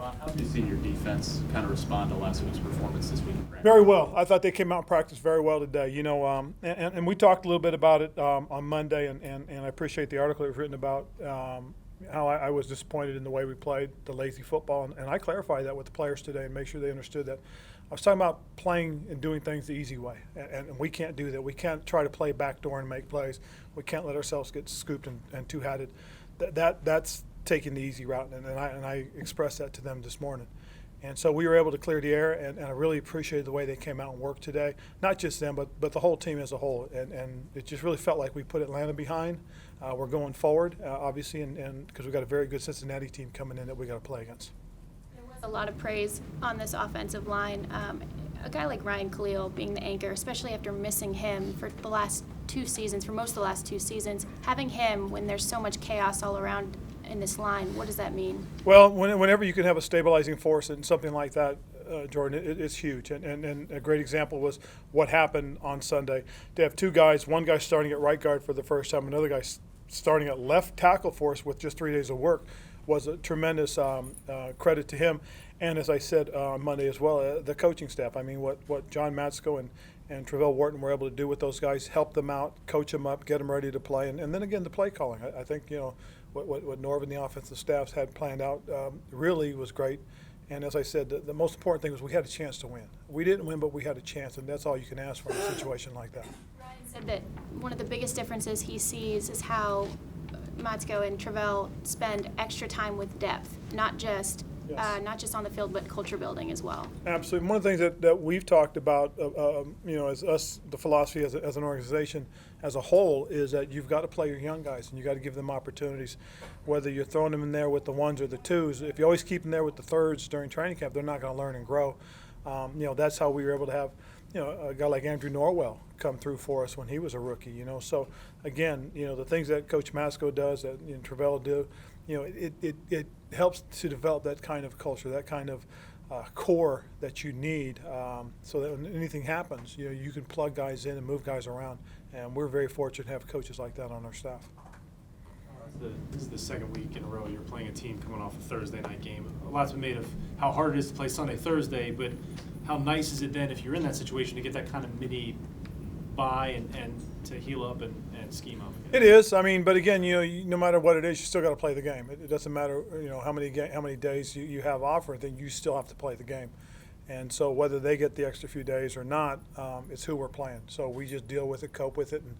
Ron, how have you seen your defense kind of respond to last week's performance this week? Very well. I thought they came out and practiced very well today. And we talked a little bit about it on Monday, and I appreciate the article that was written about how I was disappointed in the way we played the lazy football, and I clarified that with the players today and make sure they understood that. I was talking about playing and doing things the easy way, and we can't do that. We can't try to play backdoor and make plays. We can't let ourselves get scooped and two-hatted. That's taking the easy route, and I expressed that to them this morning. And so we were able to clear the air, and I really appreciated the way they came out and worked today. Not just them, but the whole team as a whole. And it just really felt like we put Atlanta behind. We're going forward, obviously, and because we've got a very good Cincinnati team coming in that we got to play against. There was a lot of praise on this offensive line. A guy like Ryan Khalil being the anchor, especially after missing him for the last 2 seasons, for most of the last 2 seasons, having him when there's so much chaos all around in this line, what does that mean? Well, whenever you can have a stabilizing force and something like that, Jordan, it's huge. And a great example was what happened on Sunday. To have 2 guys, one guy starting at right guard for the first time, another guy starting at left tackle for us with just 3 days of work was a tremendous credit to him. And as I said on Monday as well, the coaching staff. I mean, what John Matsko and Travell Wharton were able to do with those guys, help them out, coach them up, get them ready to play. And then again, the play calling. I think, what Norv and the offensive staffs had planned out really was great. And as I said, the most important thing was we had a chance to win. We didn't win, but we had a chance, and that's all you can ask for in a situation like that. Ryan said that one of the biggest differences he sees is how Matsko and Travell spend extra time with depth, not just on the field, but culture building as well. Absolutely. One of the things that we've talked about, as us, the philosophy as an organization as a whole, is that you've got to play your young guys and you've got to give them opportunities. Whether you're throwing them in there with the 1s or the 2s, if you always keep them there with the 3rds during training camp, they're not going to learn and grow. That's how we were able to have, a guy like Andrew Norwell come through for us when he was a rookie. So again, the things that Coach Matsko does, that Travell do, it helps to develop that kind of culture, that kind of core that you need, so that when anything happens, you can plug guys in and move guys around. And we're very fortunate to have coaches like that on our staff. This is the second week in a row you're playing a team coming off a Thursday night game. A lot's been made of how hard it is to play Sunday, Thursday, but how nice is it then if you're in that situation to get that kind of mini bye and to heal up and scheme up? It is. But again, no matter what it is, you still got to play the game. It doesn't matter, how many days you have off or anything, you still have to play the game. And so whether they get the extra few days or not, it's who we're playing. So we just deal with it, cope with it, and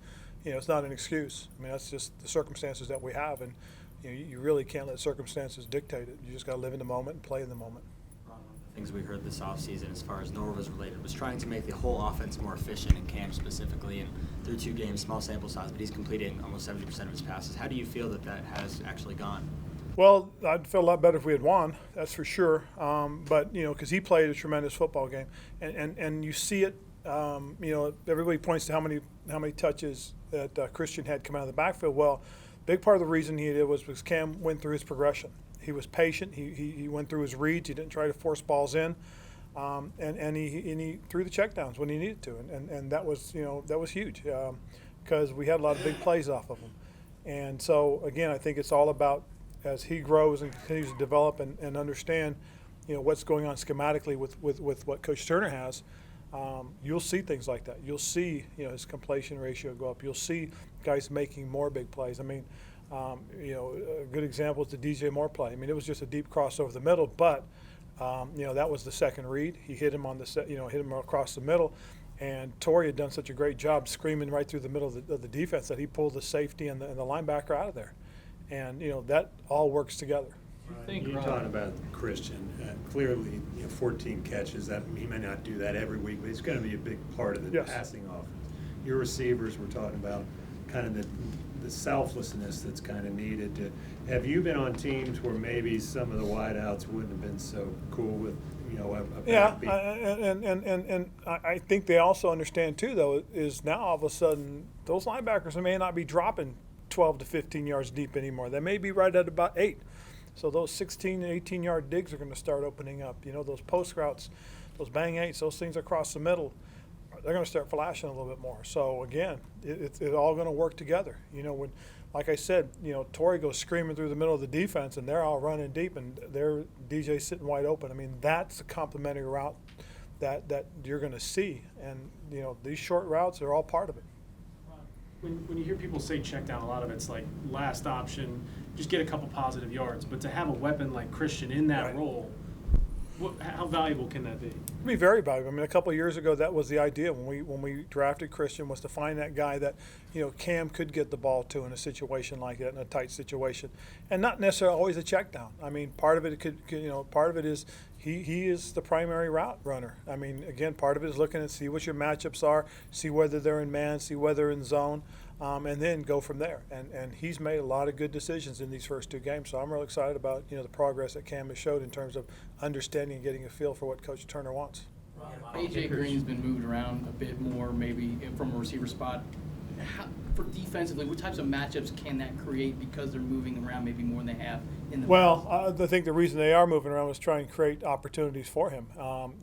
it's not an excuse. That's just the circumstances that we have, and you really can't let circumstances dictate it. You just got to live in the moment and play in the moment. One of the things we heard this offseason as far as Norv was related was trying to make the whole offense more efficient in camp specifically, and through 2 games, small sample size, but he's completing almost 70% of his passes. How do you feel that has actually gone? Well, I'd feel a lot better if we had won, that's for sure. But because he played a tremendous football game, and you see it. Everybody points to how many touches that Christian had come out of the backfield. Well, big part of the reason he did was because Cam went through his progression. He was patient. He went through his reads. He didn't try to force balls in, and he threw the checkdowns when he needed to, and that was huge because we had a lot of big plays off of him. And so again, I think it's all about, as he grows and continues to develop and understand, what's going on schematically with what Coach Turner has, you'll see things like that. You'll see, his completion ratio go up. You'll see guys making more big plays. A good example is the DJ Moore play. It was just a deep cross over the middle, but that was the second read. He hit him hit him across the middle, and Torrey had done such a great job screaming right through the middle of the defense that he pulled the safety and the linebacker out of there. And that all works together. You're talking about Christian. Clearly, 14 catches. That he may not do that every week, but he's going to be a big part of the passing offense. Your receivers, we're talking about kind of the selflessness that's kind of needed. Have you been on teams where maybe some of the wideouts wouldn't have been so cool with and I think they also understand too, though, is now all of a sudden those linebackers may not be dropping 12 to 15 yards deep anymore. They may be right at about 8. So those 16 and 18-yard digs are going to start opening up. Those post routes, those bang 8s, those things across the middle, they're going to start flashing a little bit more. So again, it's all going to work together. When like I said, Torrey goes screaming through the middle of the defense, and they're all running deep, and DJ's sitting wide open. I mean, that's a complementary route that you're going to see, and these short routes are all part of it. When you hear people say check down, a lot of it's like last option, just get a couple positive yards. But to have a weapon like Christian in that Right. role, how valuable can that be? It'd be very valuable. I mean, a couple of years ago, that was the idea when we drafted Christian, was to find that guy that Cam could get the ball to in a situation like that, in a tight situation, and not necessarily always a check down. I mean, part of it part of it is he is the primary route runner. I mean, again, part of it is looking and see what your matchups are, see whether they're in man, see whether they're in zone, and then go from there. And he's made a lot of good decisions in these first two games. So I'm real excited about the progress that Cam has showed in terms of understanding and getting a feel for what Coach Turner wants. AJ Green's been moved around a bit more, maybe from a receiver spot. For defensively, what types of matchups can that create because they're moving around maybe more than they have in the Well, I think the reason they are moving around is trying to create opportunities for him.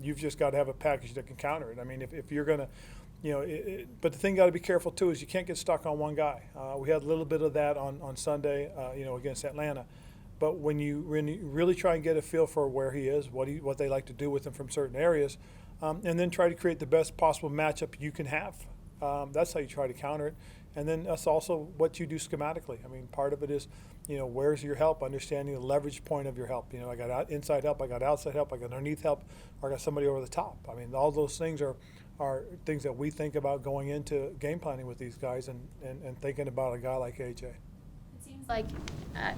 You've just got to have a package that can counter it. I mean, if you're going to, but the thing you got to be careful too is you can't get stuck on one guy. We had a little bit of that on Sunday, against Atlanta. But when you really try and get a feel for where he is, what they like to do with him from certain areas, and then try to create the best possible matchup you can have. That's how you try to counter it. And then that's also what you do schematically. I mean, part of it is, where's your help, understanding the leverage point of your help. I got inside help, I got outside help, I got underneath help, or I got somebody over the top. I mean, all those things are things that we think about going into game planning with these guys and thinking about a guy like AJ. It seems like,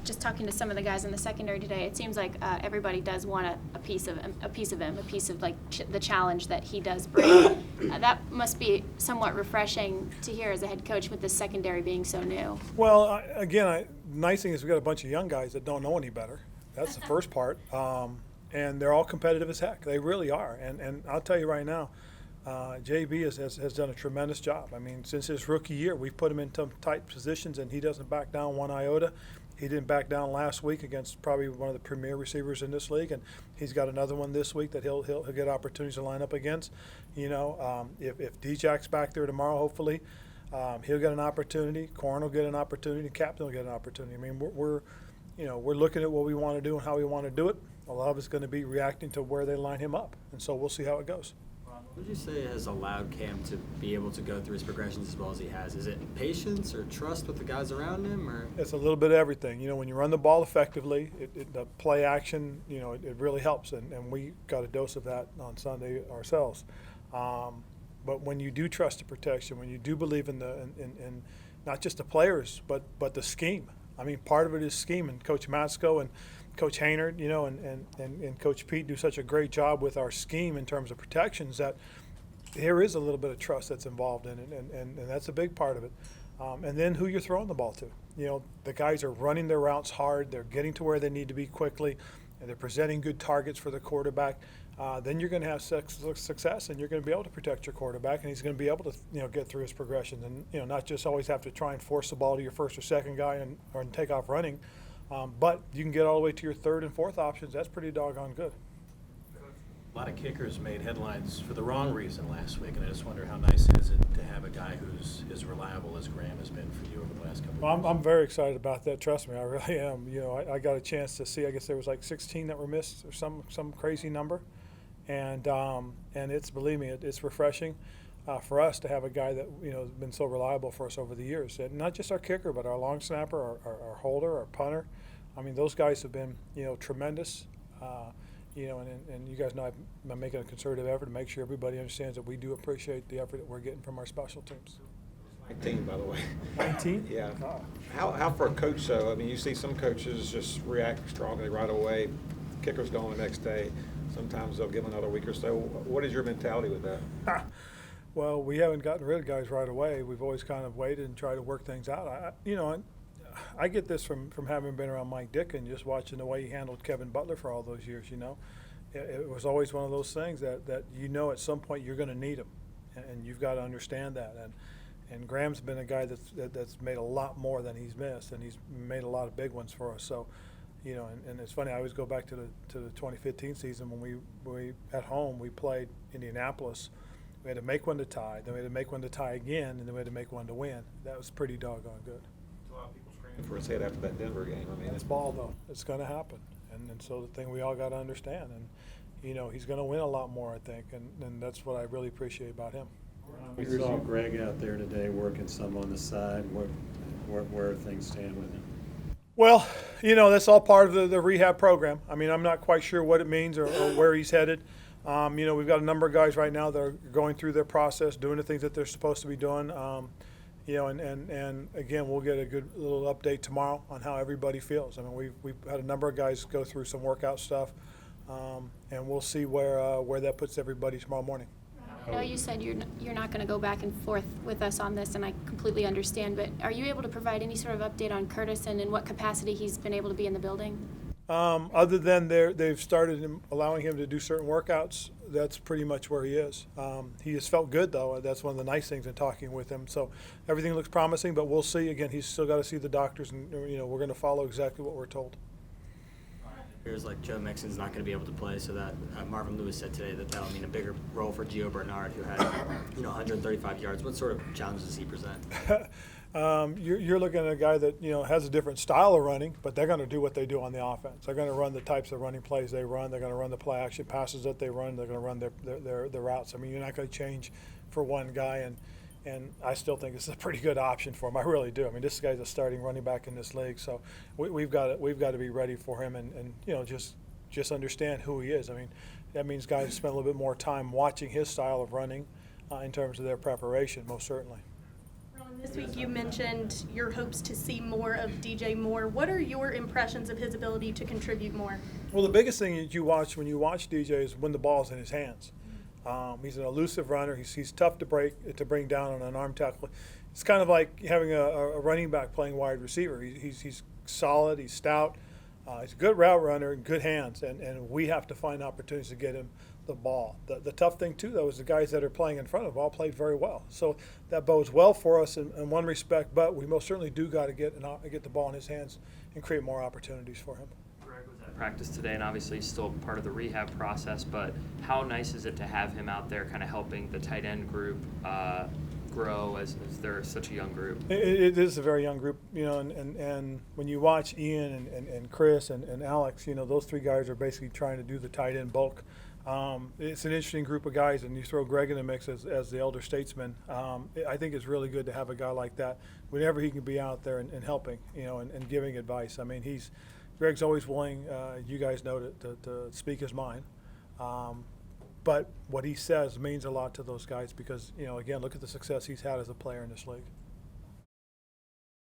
just talking to some of the guys in the secondary today, it seems like everybody does want a piece of him, a piece of like the challenge that he does bring. That must be somewhat refreshing to hear as a head coach with the secondary being so new. Well, nice thing is we got a bunch of young guys that don't know any better. That's the first part, and they're all competitive as heck. They really are, and I'll tell you right now, JB has done a tremendous job. I mean, since his rookie year, we've put him in some tight positions, and he doesn't back down one iota. He didn't back down last week against probably one of the premier receivers in this league, and he's got another one this week that he'll get opportunities to line up against. If D-Jack's back there tomorrow, hopefully, he'll get an opportunity. Corn will get an opportunity. Captain will get an opportunity. I mean, we're looking at what we want to do and how we want to do it. A lot of it's going to be reacting to where they line him up, and so we'll see how it goes. What would you say has allowed Cam to be able to go through his progressions as well as he has? Is it patience or trust with the guys around him, or? It's a little bit of everything. When you run the ball effectively, the play action, it really helps, and we got a dose of that on Sunday ourselves. But when you do trust the protection, when you do believe in not just the players, but the scheme. I mean, part of it is scheme, and Coach Matsko and Coach Haynard, and Coach Pete do such a great job with our scheme in terms of protections that there is a little bit of trust that's involved in it, and that's a big part of it. And then who you're throwing the ball to. The guys are running their routes hard. They're getting to where they need to be quickly, and they're presenting good targets for the quarterback. Then you're going to have success, and you're going to be able to protect your quarterback, and he's going to be able to get through his progressions, and not just always have to try and force the ball to your first or second guy or take off running. But you can get all the way to your third and fourth options. That's pretty doggone good. A lot of kickers made headlines for the wrong reason last week, and I just wonder how nice is it to have a guy who's as reliable as Graham has been for you over the last couple of years. I'm very excited about that. Trust me, I really am. I got a chance to see. I guess there was like 16 that were missed or some crazy number, and it's, believe me, it's refreshing for us to have a guy that has been so reliable for us over the years, and not just our kicker, but our long snapper, our holder, our punter. I mean, those guys have been tremendous. And you guys know I'm making a concerted effort to make sure everybody understands that we do appreciate the effort that we're getting from our special teams. 19, by the way. 19? Yeah. How for a coach, though? I mean, you see some coaches just react strongly right away. Kicker's gone the next day. Sometimes they'll give another week or so. What is your mentality with that? Well, we haven't gotten rid of guys right away. We've always kind of waited and tried to work things out. I get this from having been around Mike Dick and just watching the way he handled Kevin Butler for all those years. It was always one of those things that at some point you're going to need him, and you've got to understand that. And Graham's been a guy that's made a lot more than he's missed, and he's made a lot of big ones for us. So, and it's funny. I always go back to the 2015 season when we at home we played Indianapolis. We had to make one to tie, then we had to make one to tie again, and then we had to make one to win. That was pretty doggone good. A lot of people screaming for his head after that Denver game. I mean, It's ball, though. It's going to happen. And so the thing we all got to understand. And, you know, he's going to win a lot more, I think. And that's what I really appreciate about him. We saw Greg out there today working some on the side. Where things stand with him? Well, you know, that's all part of the rehab program. I mean, I'm not quite sure what it means or where he's headed. You know, we've got a number of guys right now that are going through their process, doing the things that they're supposed to be doing. You know, and again, we'll get a good little update tomorrow on how everybody feels. I mean, we've had a number of guys go through some workout stuff, and we'll see where that puts everybody tomorrow morning. I know you said you're not going to go back and forth with us on this, and I completely understand, but are you able to provide any sort of update on Curtis and in what capacity he's been able to be in the building? Other than they've started allowing him to do certain workouts, that's pretty much where he is. He has felt good, though. That's one of the nice things in talking with him. So everything looks promising, but we'll see. Again, he's still got to see the doctors, and you know, we're going to follow exactly what we're told. It appears like Joe Mixon's not going to be able to play, so that Marvin Lewis said today that that'll mean a bigger role for Gio Bernard, who had 135 yards. What sort of challenges does he present? You're looking at a guy that, you know, has a different style of running, but they're going to do what they do on the offense. They're going to run the types of running plays they run. They're going to run the play action passes that they run. They're going to run their routes. I mean, you're not going to change for one guy, and I still think it's a pretty good option for him. I really do. I mean, this guy's a starting running back in this league, so we've got to be ready for him, and you know, just understand who he is. I mean, that means guys spend a little bit more time watching his style of running in terms of their preparation, most certainly. This week you mentioned your hopes to see more of DJ Moore. What are your impressions of his ability to contribute more? Well, the biggest thing that you watch when you watch DJ is when the ball's in his hands. He's an elusive runner. He's tough to bring down on an arm tackle. It's kind of like having a running back playing wide receiver. He's solid. He's stout. He's a good route runner and good hands, and we have to find opportunities to get him the ball. The tough thing, too, though, is the guys that are playing in front of him all played very well. So that bodes well for us in one respect, but we most certainly do got to get the ball in his hands and create more opportunities for him. Greg was at practice today, and obviously he's still part of the rehab process, but how nice is it to have him out there kind of helping the tight end group grow as they're such a young group? It is a very young group, you know, and when you watch Ian and Chris and Alex, you know, those three guys are basically trying to do the tight end bulk. It's an interesting group of guys, and you throw Greg in the mix as the elder statesman. I think it's really good to have a guy like that whenever he can be out there and helping, you know, and giving advice. I mean, Greg's always willing, you guys know, to speak his mind. But what he says means a lot to those guys because, you know, again, look at the success he's had as a player in this league.